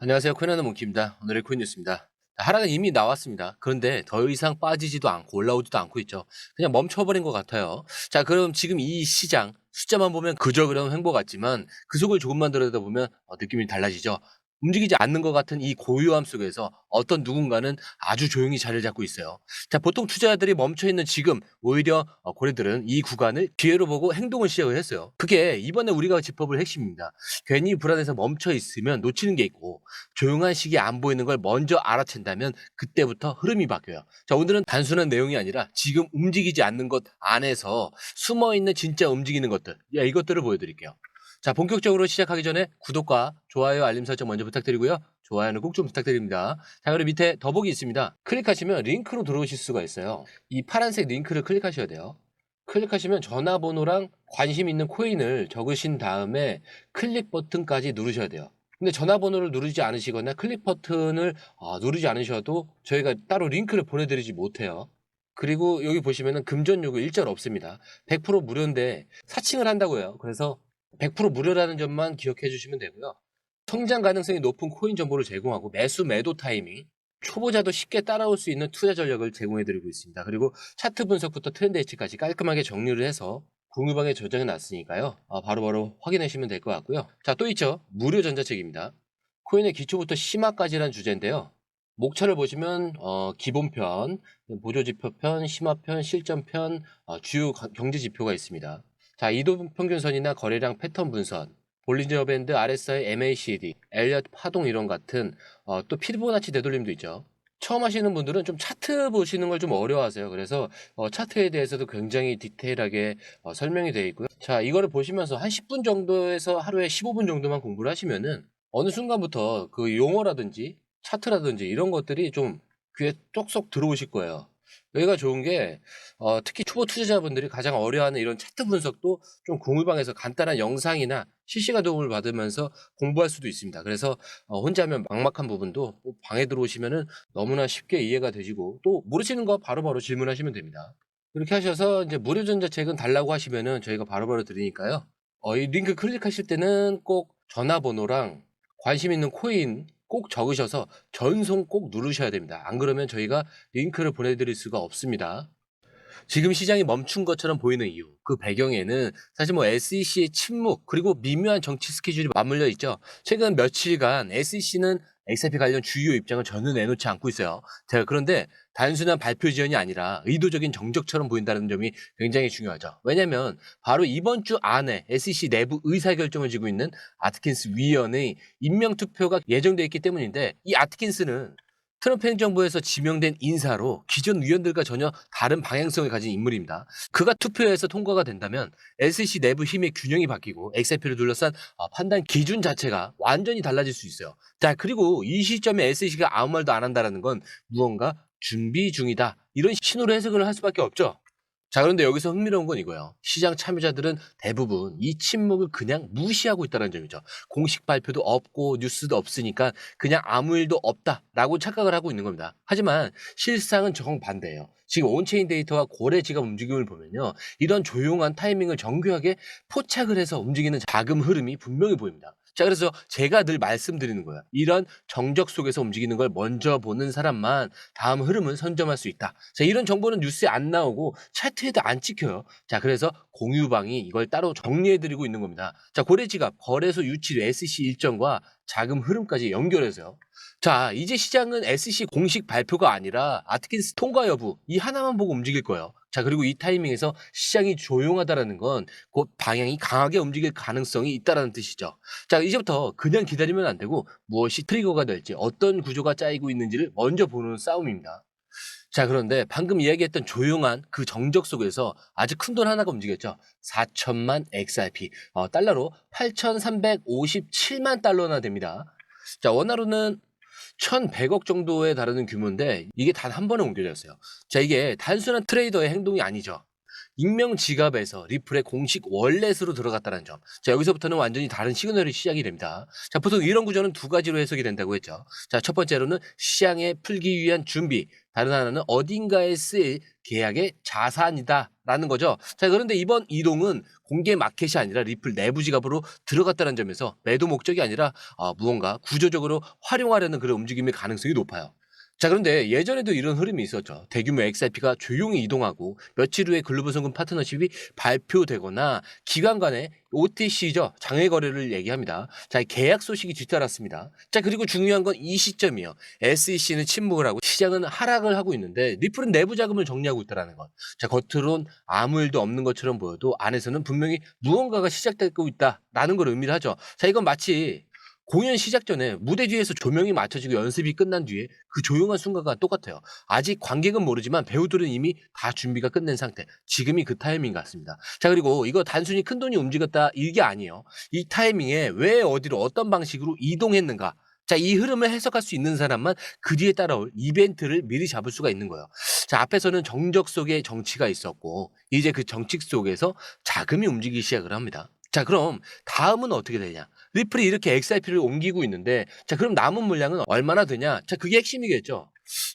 안녕하세요. 코인하는 몽키입니다. 오늘의 코인 뉴스입니다. 하락은 이미 나왔습니다. 그런데 더 이상 빠지지도 않고 올라오지도 않고 있죠. 그냥 멈춰버린 것 같아요. 자, 그럼 지금 이 시장 숫자만 보면 그저 그런 횡보 같지만 그 속을 조금만 들여다보면 느낌이 달라지죠. 움직이지 않는 것 같은 이 고요함 속에서 어떤 누군가는 아주 조용히 자리를 잡고 있어요. 자, 보통 투자자들이 멈춰있는 지금 오히려 고래들은 이 구간을 기회로 보고 행동을 시작을 했어요. 그게 이번에 우리가 짚어볼 핵심입니다. 괜히 불안해서 멈춰 있으면 놓치는 게 있고 조용한 시기에 안 보이는 걸 먼저 알아챈다면 그때부터 흐름이 바뀌어요. 자, 오늘은 단순한 내용이 아니라 지금 움직이지 않는 것 안에서 숨어있는 진짜 움직이는 것들, 이것들을 보여드릴게요. 자, 본격적으로 시작하기 전에 구독과 좋아요, 알림 설정 먼저 부탁드리고요. 좋아요는 꼭 좀 부탁드립니다. 자, 그리고 밑에 더보기 있습니다. 클릭하시면 링크로 들어오실 수가 있어요. 이 파란색 링크를 클릭하셔야 돼요. 클릭하시면 전화번호랑 관심 있는 코인을 적으신 다음에 클릭 버튼까지 누르셔야 돼요. 근데 전화번호를 누르지 않으시거나 클릭 버튼을 누르지 않으셔도 저희가 따로 링크를 보내드리지 못해요. 그리고 여기 보시면은 금전 요구 일절 없습니다. 100% 무료인데 사칭을 한다고요. 그래서 100% 무료라는 점만 기억해 주시면 되고요. 성장 가능성이 높은 코인 정보를 제공하고 매수 매도 타이밍, 초보자도 쉽게 따라올 수 있는 투자 전략을 제공해 드리고 있습니다. 그리고 차트 분석부터 트렌드 예측까지 깔끔하게 정리를 해서 공유방에 저장해 놨으니까요. 바로바로 확인하시면 될 것 같고요. 자, 또 있죠. 무료 전자책입니다. 코인의 기초부터 심화까지라는 주제인데요. 목차를 보시면 기본편, 보조지표편, 심화편, 실전편, 주요 경제지표가 있습니다. 자, 이동평균선이나 거래량 패턴 분선, 볼린저 밴드, RSI, MACD, 엘리엇 파동 이론 같은 또 피보나치 되돌림도 있죠. 처음 하시는 분들은 좀 차트 보시는 걸 좀 어려워하세요. 그래서 차트에 대해서도 굉장히 디테일하게 설명이 되어 있고요. 자, 이거를 보시면서 한 10분 정도에서 하루에 15분 정도만 공부를 하시면은 어느 순간부터 그 용어라든지 차트라든지 이런 것들이 좀 귀에 쏙쏙 들어오실 거예요. 여기가 좋은 게 특히 초보 투자자분들이 가장 어려워하는 이런 차트 분석도 좀 공유방에서 간단한 영상이나 실시간 도움을 받으면서 공부할 수도 있습니다. 그래서 혼자 하면 막막한 부분도 방에 들어오시면은 너무나 쉽게 이해가 되시고 또 모르시는 거 바로바로 질문하시면 됩니다. 이렇게 하셔서 이제 무료 전자책은 달라고 하시면은 저희가 바로바로 드리니까요. 이 링크 클릭하실 때는 꼭 전화번호랑 관심 있는 코인 꼭 적으셔서 전송 꼭 누르셔야 됩니다. 안 그러면 저희가 링크를 보내드릴 수가 없습니다. 지금 시장이 멈춘 것처럼 보이는 이유, 그 배경에는 사실 뭐 SEC의 침묵 그리고 미묘한 정치 스케줄이 맞물려 있죠. 최근 며칠간 SEC는 XRP 관련 주요 입장을 전혀 내놓지 않고 있어요. 제가 그런데 단순한 발표 지연이 아니라 의도적인 정적처럼 보인다는 점이 굉장히 중요하죠. 왜냐하면 바로 이번 주 안에 SEC 내부 의사결정을 지고 있는 아트킨스 위원의 임명투표가 예정되어 있기 때문인데 이 아트킨스는 트럼프 행정부에서 지명된 인사로 기존 위원들과 전혀 다른 방향성을 가진 인물입니다. 그가 투표에서 통과가 된다면 SEC 내부 힘의 균형이 바뀌고 XRP를 둘러싼 판단 기준 자체가 완전히 달라질 수 있어요. 자, 그리고 이 시점에 SEC가 아무 말도 안 한다는 건 무언가 준비 중이다. 이런 신호로 해석을 할 수밖에 없죠. 자, 그런데 여기서 흥미로운 건 이거예요. 시장 참여자들은 대부분 이 침묵을 그냥 무시하고 있다는 점이죠. 공식 발표도 없고 뉴스도 없으니까 그냥 아무 일도 없다라고 착각을 하고 있는 겁니다. 하지만 실상은 정반대예요. 지금 온체인 데이터와 고래 지갑 움직임을 보면요. 이런 조용한 타이밍을 정교하게 포착을 해서 움직이는 자금 흐름이 분명히 보입니다. 자, 그래서 제가 늘 말씀드리는 거예요. 이런 정적 속에서 움직이는 걸 먼저 보는 사람만 다음 흐름을 선점할 수 있다. 자, 이런 정보는 뉴스에 안 나오고 차트에도 안 찍혀요. 자, 그래서 공유방이 이걸 따로 정리해드리고 있는 겁니다. 자, 고래지갑, 거래소 유치, SEC 일정과 자금 흐름까지 연결해서요. 자, 이제 시장은 SEC 공식 발표가 아니라 아트킨스 통과 여부 이 하나만 보고 움직일 거예요. 자, 그리고 이 타이밍에서 시장이 조용하다라는 건 곧 방향이 강하게 움직일 가능성이 있다라는 뜻이죠. 자, 이제부터 그냥 기다리면 안 되고 무엇이 트리거가 될지 어떤 구조가 짜이고 있는지를 먼저 보는 싸움입니다. 자, 그런데 방금 이야기했던 조용한 그 정적 속에서 아주 큰 돈 하나가 움직였죠. 4천만 XRP, 달러로 8,357만 달러나 됩니다. 자, 원화로는 1,100억 정도에 달하는 규모인데 이게 단 한 번에 옮겨졌어요. 자, 이게 단순한 트레이더의 행동이 아니죠. 익명 지갑에서 리플의 공식 월렛으로 들어갔다는 점. 자, 여기서부터는 완전히 다른 시그널이 시작이 됩니다. 자, 보통 이런 구조는 두 가지로 해석이 된다고 했죠. 자, 첫 번째로는 시장에 풀기 위한 준비. 다른 하나는 어딘가에 쓰일 계약의 자산이다라는 거죠. 자, 그런데 이번 이동은 공개 마켓이 아니라 리플 내부 지갑으로 들어갔다는 점에서 매도 목적이 아니라 무언가 구조적으로 활용하려는 그런 움직임의 가능성이 높아요. 자, 그런데 예전에도 이런 흐름이 있었죠. 대규모 XRP가 조용히 이동하고 며칠 후에 글로벌 송금 파트너십이 발표되거나 기관 간의 OTC죠. 장외 거래를 얘기합니다. 자, 계약 소식이 뒤따랐습니다. 자, 그리고 중요한 건 이 시점이요. SEC는 침묵을 하고 시장은 하락을 하고 있는데 리플은 내부 자금을 정리하고 있다는 것. 자, 겉으론 아무 일도 없는 것처럼 보여도 안에서는 분명히 무언가가 시작되고 있다라는 걸 의미를 하죠. 자, 이건 마치 공연 시작 전에 무대 뒤에서 조명이 맞춰지고 연습이 끝난 뒤에 그 조용한 순간과 똑같아요. 아직 관객은 모르지만 배우들은 이미 다 준비가 끝낸 상태. 지금이 그 타이밍 같습니다. 자, 그리고 이거 단순히 큰돈이 움직였다 이게 아니에요. 이 타이밍에 왜 어디로 어떤 방식으로 이동했는가. 자, 이 흐름을 해석할 수 있는 사람만 그 뒤에 따라올 이벤트를 미리 잡을 수가 있는 거예요. 자, 앞에서는 정적 속에 정치가 있었고 이제 그 정치 속에서 자금이 움직이기 시작을 합니다. 자, 그럼 다음은 어떻게 되냐? 리플이 이렇게 XRP를 옮기고 있는데 자, 그럼 남은 물량은 얼마나 되냐? 자, 그게 핵심이겠죠.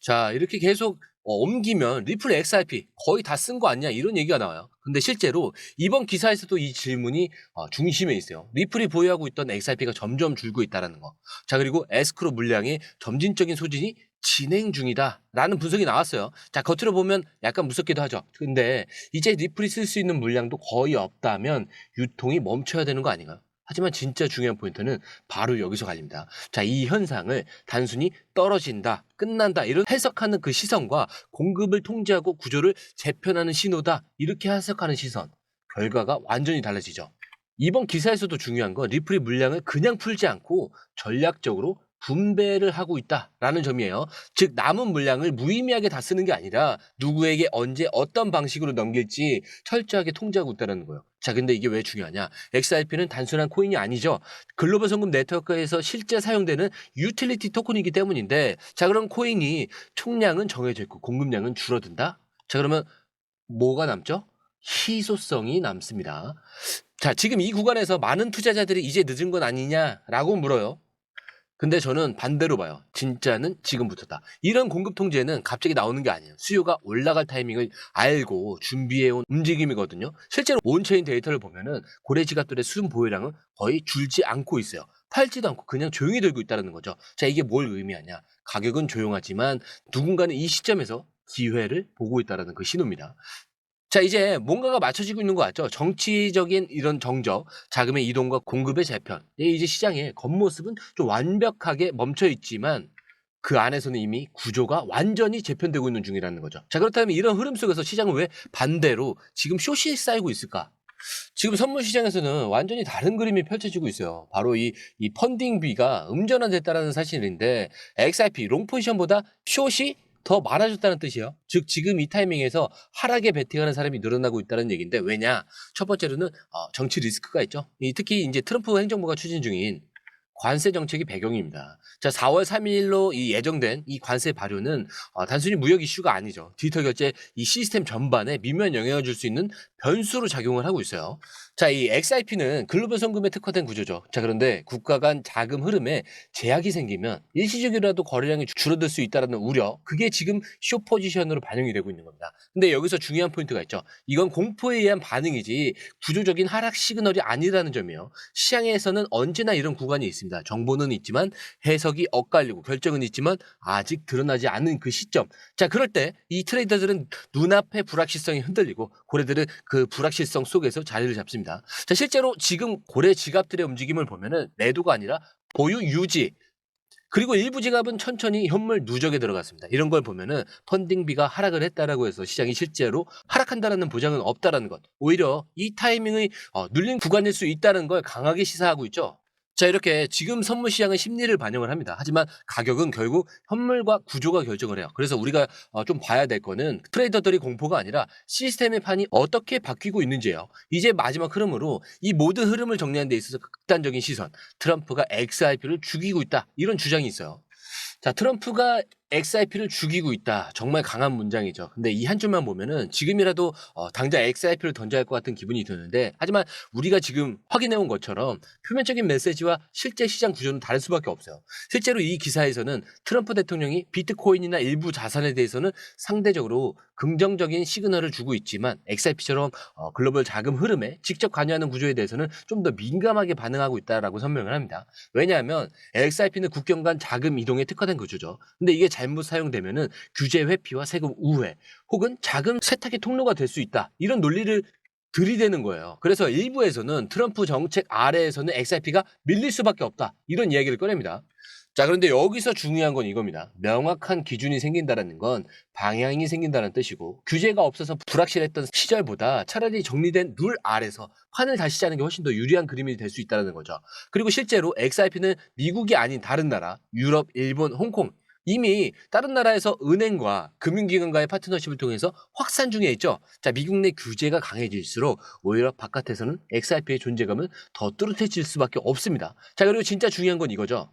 자, 이렇게 계속 옮기면 리플 XRP 거의 다 쓴 거 아니냐 이런 얘기가 나와요. 근데 실제로 이번 기사에서도 이 질문이 중심에 있어요. 리플이 보유하고 있던 XRP가 점점 줄고 있다는 거. 자, 그리고 에스크로 물량의 점진적인 소진이 진행 중이다라는 분석이 나왔어요. 자, 겉으로 보면 약간 무섭기도 하죠. 근데 이제 리플이 쓸 수 있는 물량도 거의 없다면 유통이 멈춰야 되는 거 아닌가요? 하지만 진짜 중요한 포인트는 바로 여기서 갈립니다. 자, 이 현상을 단순히 떨어진다, 끝난다 이런 해석하는 그 시선과 공급을 통제하고 구조를 재편하는 신호다 이렇게 해석하는 시선, 결과가 완전히 달라지죠. 이번 기사에서도 중요한 건 리플이 물량을 그냥 풀지 않고 전략적으로 분배를 하고 있다라는 점이에요. 즉 남은 물량을 무의미하게 다 쓰는 게 아니라 누구에게 언제 어떤 방식으로 넘길지 철저하게 통제하고 있다는 거예요. 자, 근데 이게 왜 중요하냐? XRP는 단순한 코인이 아니죠. 글로벌 송금 네트워크에서 실제 사용되는 유틸리티 토큰이기 때문인데 자, 그럼 코인이 총량은 정해져 있고 공급량은 줄어든다? 자, 그러면 뭐가 남죠? 희소성이 남습니다. 자, 지금 이 구간에서 많은 투자자들이 이제 늦은 건 아니냐라고 물어요. 근데 저는 반대로 봐요. 진짜는 지금부터다. 이런 공급 통제는 갑자기 나오는 게 아니에요. 수요가 올라갈 타이밍을 알고 준비해온 움직임이거든요. 실제로 온체인 데이터를 보면은 고래 지갑들의 수준 보유량은 거의 줄지 않고 있어요. 팔지도 않고 그냥 조용히 들고 있다는 거죠. 자, 이게 뭘 의미하냐? 가격은 조용하지만 누군가는 이 시점에서 기회를 보고 있다는 그 신호입니다. 자, 이제 뭔가가 맞춰지고 있는 것 같죠? 정치적인 이런 정적, 자금의 이동과 공급의 재편. 이제 시장의 겉모습은 좀 완벽하게 멈춰 있지만 그 안에서는 이미 구조가 완전히 재편되고 있는 중이라는 거죠. 자, 그렇다면 이런 흐름 속에서 시장은 왜 반대로 지금 숏이 쌓이고 있을까? 지금 선물 시장에서는 완전히 다른 그림이 펼쳐지고 있어요. 바로 이 펀딩비가 음전환됐다는 사실인데 XRP 롱 포지션보다 숏이 더 많아졌다는 뜻이에요. 즉 지금 이 타이밍에서 하락에 베팅하는 사람이 늘어나고 있다는 얘기인데 왜냐? 첫 번째로는 정치 리스크가 있죠. 특히 이제 트럼프 행정부가 추진 중인 관세 정책이 배경입니다. 자, 4월 3일로 예정된 이 관세 발효는 단순히 무역 이슈가 아니죠. 디지털 결제 이 시스템 전반에 미묘한 영향을 줄 수 있는 변수로 작용을 하고 있어요. 자, 이 XRP는 글로벌 송금에 특화된 구조죠. 자, 그런데 국가 간 자금 흐름에 제약이 생기면 일시적이라도 거래량이 줄어들 수 있다는 우려, 그게 지금 숏 포지션으로 반영이 되고 있는 겁니다. 근데 여기서 중요한 포인트가 있죠. 이건 공포에 의한 반응이지 구조적인 하락 시그널이 아니라는 점이에요. 시장에서는 언제나 이런 구간이 있습니다. 정보는 있지만 해석이 엇갈리고 결정은 있지만 아직 드러나지 않은 그 시점. 자, 그럴 때 이 트레이더들은 눈앞의 불확실성이 흔들리고 고래들은 그 불확실성 속에서 자리를 잡습니다. 자, 실제로 지금 고래 지갑들의 움직임을 보면은 매도가 아니라 보유 유지. 그리고 일부 지갑은 천천히 현물 누적에 들어갔습니다. 이런 걸 보면은 펀딩비가 하락을 했다라고 해서 시장이 실제로 하락한다라는 보장은 없다라는 것. 오히려 이 타이밍의 눌린 구간일 수 있다는 걸 강하게 시사하고 있죠. 자, 이렇게 지금 선물 시장은 심리를 반영을 합니다. 하지만 가격은 결국 현물과 구조가 결정을 해요. 그래서 우리가 좀 봐야 될 거는 트레이더들이 공포가 아니라 시스템의 판이 어떻게 바뀌고 있는지예요. 이제 마지막 흐름으로 이 모든 흐름을 정리하는 데 있어서 극단적인 시선. 트럼프가 XRP를 죽이고 있다. 이런 주장이 있어요. 자, 트럼프가 XRP를 죽이고 있다. 정말 강한 문장이죠. 근데 이 한 줄만 보면은 지금이라도 당장 XRP를 던져야 할 것 같은 기분이 드는데, 하지만 우리가 지금 확인해 온 것처럼 표면적인 메시지와 실제 시장 구조는 다를 수밖에 없어요. 실제로 이 기사에서는 트럼프 대통령이 비트코인이나 일부 자산에 대해서는 상대적으로 긍정적인 시그널을 주고 있지만, XRP처럼 글로벌 자금 흐름에 직접 관여하는 구조에 대해서는 좀 더 민감하게 반응하고 있다라고 설명을 합니다. 왜냐하면 XRP는 국경 간 자금 이동에 특화된 구조죠. 근데 이게 잘못 사용되면은 규제 회피와 세금 우회 혹은 자금 세탁의 통로가 될 수 있다, 이런 논리를 들이대는 거예요. 그래서 일부에서는 트럼프 정책 아래에서는 XRP가 밀릴 수밖에 없다, 이런 이야기를 꺼냅니다. 자, 그런데 여기서 중요한 건 이겁니다. 명확한 기준이 생긴다는 건 방향이 생긴다는 뜻이고, 규제가 없어서 불확실했던 시절보다 차라리 정리된 룰 아래서 판을 다시 짜는 게 훨씬 더 유리한 그림이 될 수 있다는 거죠. 그리고 실제로 XRP는 미국이 아닌 다른 나라, 유럽, 일본, 홍콩, 이미 다른 나라에서 은행과 금융기관과의 파트너십을 통해서 확산 중에 있죠. 자, 미국 내 규제가 강해질수록 오히려 바깥에서는 XRP의 존재감은 더 뚜렷해질 수밖에 없습니다. 자, 그리고 진짜 중요한 건 이거죠.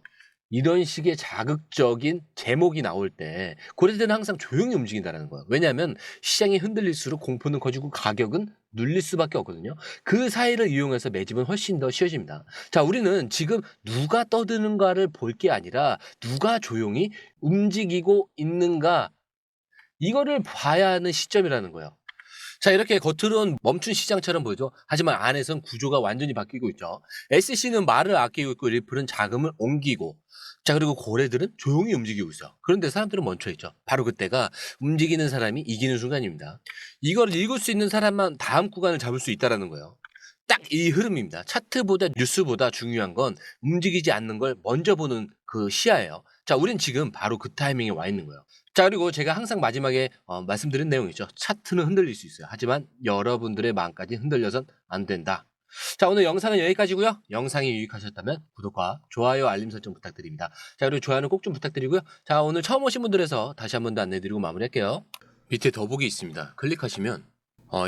이런 식의 자극적인 제목이 나올 때 고래들은 항상 조용히 움직인다는 거예요. 왜냐하면 시장이 흔들릴수록 공포는 커지고 가격은 눌릴 수밖에 없거든요. 그 사이를 이용해서 매집은 훨씬 더 쉬워집니다. 자, 우리는 지금 누가 떠드는가를 볼 게 아니라 누가 조용히 움직이고 있는가, 이거를 봐야 하는 시점이라는 거예요. 자, 이렇게 겉으론 멈춘 시장처럼 보이죠. 하지만 안에선 구조가 완전히 바뀌고 있죠. SC는 말을 아끼고 있고 리플은 자금을 옮기고, 자, 그리고 고래들은 조용히 움직이고 있어. 그런데 사람들은 멈춰 있죠. 바로 그때가 움직이는 사람이 이기는 순간입니다. 이걸 읽을 수 있는 사람만 다음 구간을 잡을 수 있다는 거예요. 딱 이 흐름입니다. 차트보다 뉴스보다 중요한 건 움직이지 않는 걸 먼저 보는 그 시야예요. 자, 우린 지금 바로 그 타이밍에 와 있는 거예요. 자, 그리고 제가 항상 마지막에 말씀드린 내용이죠. 차트는 흔들릴 수 있어요. 하지만 여러분들의 마음까지 흔들려선 안 된다. 자, 오늘 영상은 여기까지고요. 영상이 유익하셨다면 구독과 좋아요, 알림 설정 부탁드립니다. 자, 그리고 좋아요는 꼭 좀 부탁드리고요. 자, 오늘 처음 오신 분들에서 다시 한 번 더 안내드리고 마무리할게요. 밑에 더보기 있습니다. 클릭하시면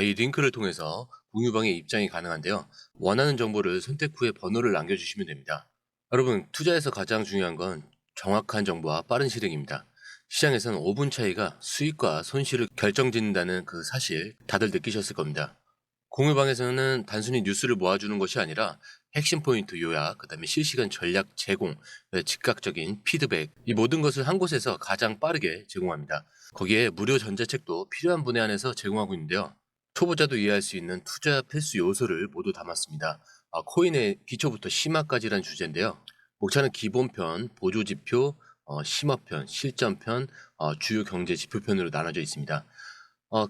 이 링크를 통해서 공유방에 입장이 가능한데요. 원하는 정보를 선택 후에 번호를 남겨주시면 됩니다. 여러분, 투자에서 가장 중요한 건 정확한 정보와 빠른 실행입니다. 시장에서는 5분 차이가 수익과 손실을 결정짓는다는 그 사실 다들 느끼셨을 겁니다. 공유방에서는 단순히 뉴스를 모아주는 것이 아니라 핵심 포인트 요약, 그다음에 실시간 전략 제공, 즉각적인 피드백, 이 모든 것을 한 곳에서 가장 빠르게 제공합니다. 거기에 무료 전자책도 필요한 분에 한해서 제공하고 있는데요. 초보자도 이해할 수 있는 투자 필수 요소를 모두 담았습니다. 코인의 기초부터 심화까지란 주제인데요. 목차는 기본편, 보조지표, 심화편, 실전편, 주요 경제 지표편으로 나눠져 있습니다.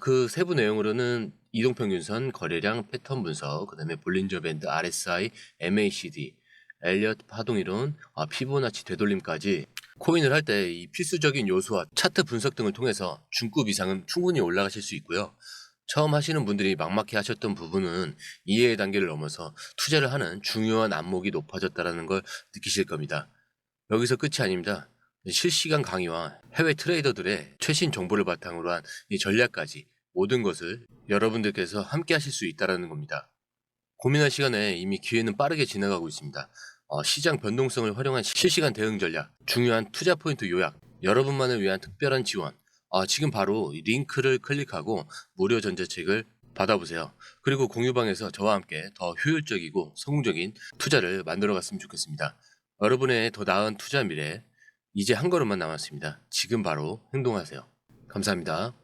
그 세부 내용으로는 이동평균선, 거래량, 패턴 분석, 그다음에 볼린저 밴드, RSI, MACD, 엘리엇 파동이론, 피보나치 되돌림까지 코인을 할 때 이 필수적인 요소와 차트 분석 등을 통해서 중급 이상은 충분히 올라가실 수 있고요. 처음 하시는 분들이 막막해 하셨던 부분은 이해의 단계를 넘어서 투자를 하는 중요한 안목이 높아졌다는 걸 느끼실 겁니다. 여기서 끝이 아닙니다. 실시간 강의와 해외 트레이더들의 최신 정보를 바탕으로 한 이 전략까지 모든 것을 여러분들께서 함께 하실 수 있다는 겁니다. 고민할 시간에 이미 기회는 빠르게 지나가고 있습니다. 시장 변동성을 활용한 실시간 대응 전략, 중요한 투자 포인트 요약, 여러분만을 위한 특별한 지원. 지금 바로 이 링크를 클릭하고 무료 전자책을 받아보세요. 그리고 공유방에서 저와 함께 더 효율적이고 성공적인 투자를 만들어 갔으면 좋겠습니다. 여러분의 더 나은 투자 미래, 이제 한 걸음만 남았습니다. 지금 바로 행동하세요. 감사합니다.